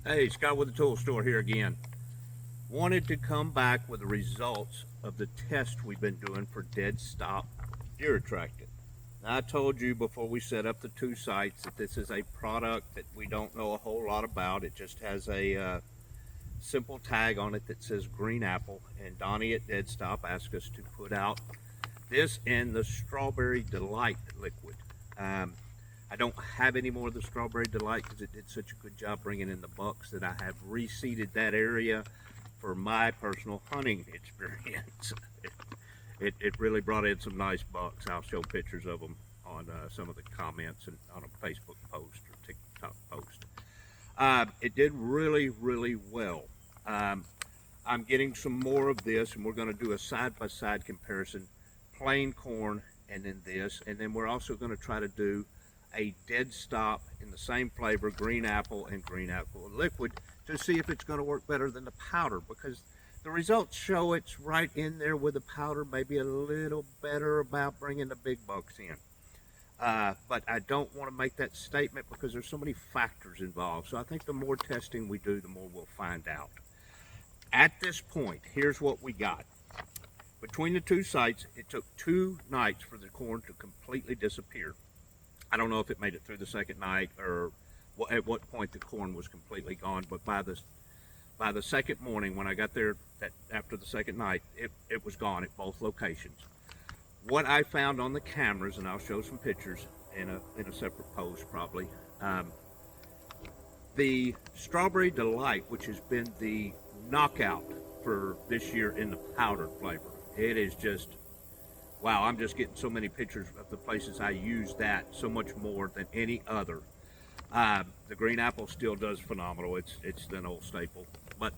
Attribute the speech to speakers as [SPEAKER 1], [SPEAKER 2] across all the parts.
[SPEAKER 1] Hey, Scott with the Tool Store here again. Wanted to come back with the results of the test we've been doing for dead stop deer attractant. Now, I told you before we set up the two sites that this is a product that we don't know a whole lot about. It just has a simple tag on it that says green apple, and Donnie at Dead Stop asked us to put out this and the Strawberry Delight liquid. Um, I don't have any more of the Strawberry Delight because it did such a good job bringing in the bucks that I have reseeded that area for my personal hunting experience. it really brought in some nice bucks. I'll show pictures of them on some of the comments and on a Facebook post or TikTok post. It did really, really well. Um, I'm getting some more of this, and we're going to do a side-by-side comparison, plain corn and then this, and then we're also going to try to do a dead stop in the same flavor, green apple and green apple liquid, to see if it's going to work better than the powder, because the results show it's right in there with the powder, maybe a little better about bringing the big bucks in. But I don't want to make that statement because there's so many factors involved. So I think the more testing we do, the more we'll find out. At this point, here's what we got. Between the two sites, it took 2 nights for the corn to completely disappear. I don't know if it made it through the second night or at what point the corn was completely gone, but by the second morning when I got there after the second night, it was gone at both locations. What I found on the cameras, and I'll show some pictures in a separate post probably, the Strawberry Delight, which has been the knockout for this year in the powdered flavor. It is just, wow, I'm just getting so many pictures of the places I use that so much more than any other. The green apple still does phenomenal. It's an old staple. But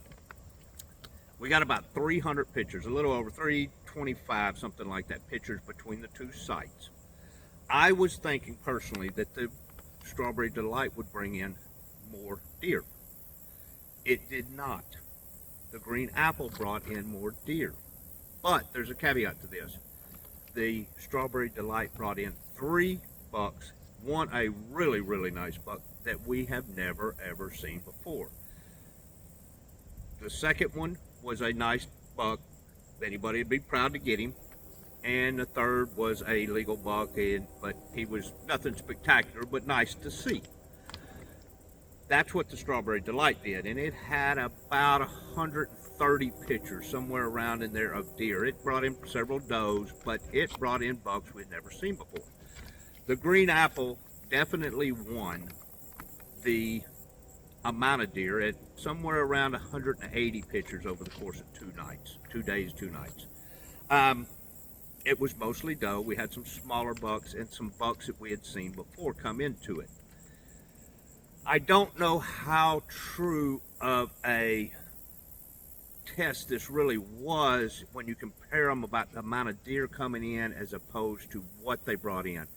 [SPEAKER 1] we got about 300 pictures, a little over 325, something like that, pictures between the two sites. I was thinking personally that the Strawberry Delight would bring in more deer. It did not. The green apple brought in more deer. But there's a caveat to this. The Strawberry Delight brought in 3 bucks, one a really, really nice buck that we have never ever seen before. The second one was a nice buck. Anybody would be proud to get him. And the third was a legal buck, but he was nothing spectacular, but nice to see. That's what the Strawberry Delight did, and it had about 130 pictures, somewhere around in there, of deer. It brought in several does, but it brought in bucks we'd never seen before. The green apple definitely won the amount of deer at somewhere around 180 pictures over the course of 2 nights, 2 days, 2 nights. It was mostly doe. We had some smaller bucks and some bucks that we had seen before come into it. I don't know how true of a test this really was when you compare them about the amount of deer coming in as opposed to what they brought in.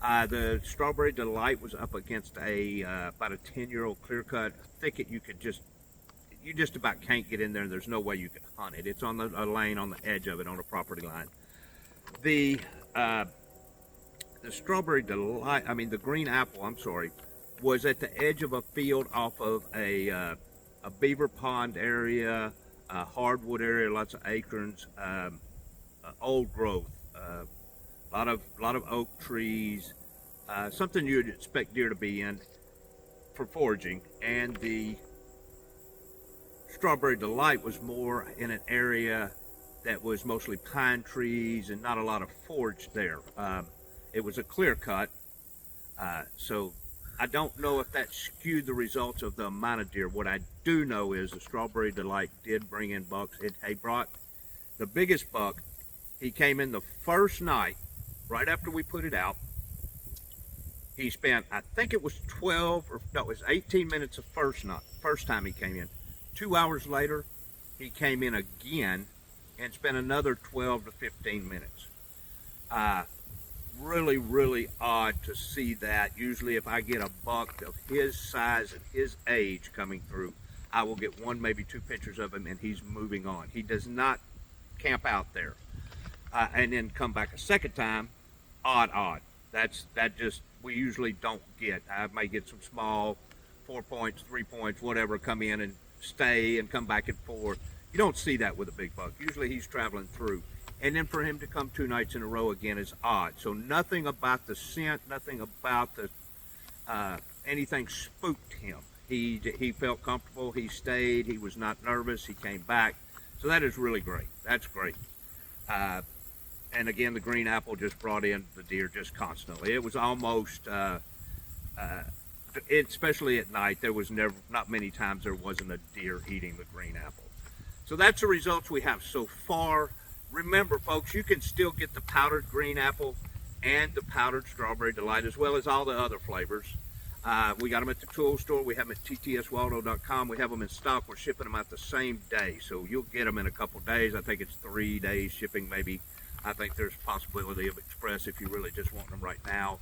[SPEAKER 1] The Strawberry Delight was up against about a 10-year-old clear-cut thicket. You just about can't get in there, and there's no way you can hunt it. It's on a lane on the edge of it on a property line. The Strawberry Delight, the green apple, I'm sorry, was at the edge of a field off of a beaver pond area, a hardwood area, lots of acorns, old growth, a lot of oak trees, something you'd expect deer to be in for foraging. And the Strawberry Delight was more in an area that was mostly pine trees and not a lot of forage there. It was a clear cut, so I don't know if that skewed the results of the amount of deer. What I do know is the Strawberry Delight did bring in bucks. He brought the biggest buck. He came in the first night, right after we put it out. He spent, I think it was 18 minutes the first time he came in. 2 hours later, he came in again and spent another 12 to 15 minutes. Really, really odd to see that. Usually if I get a buck of his size and his age coming through, I will get 1, maybe 2 pictures of him and he's moving on. He does not camp out there and then come back a second time. Odd. That just we usually don't get. I may get some small 4 points, 3 points, whatever, come in and stay and come back and forth. You don't see that with a big buck. Usually he's traveling through. And then for him to come 2 nights in a row again is odd. So nothing about the scent, nothing about the anything spooked him. He felt comfortable. He stayed. He was not nervous. He came back. So that is really great. That's great. And again, the green apple just brought in the deer just constantly. It was almost, especially at night, there was not many times there wasn't a deer eating the green apple. So that's the results we have so far. Remember, folks, you can still get the powdered green apple and the powdered strawberry delight, as well as all the other flavors. We got them at the tool store. We have them at ttswaldo.com. We have them in stock. We're shipping them out the same day, so you'll get them in a couple days. I think it's 3 days shipping, maybe. I think there's a possibility of express if you really just want them right now.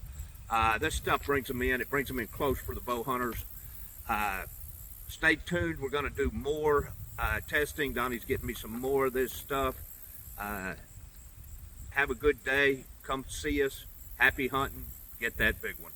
[SPEAKER 1] This stuff brings them in. It brings them in close for the bow hunters. Stay tuned. We're going to do more testing. Donnie's getting me some more of this stuff. Have a good day. Come see us. Happy hunting. Get that big one.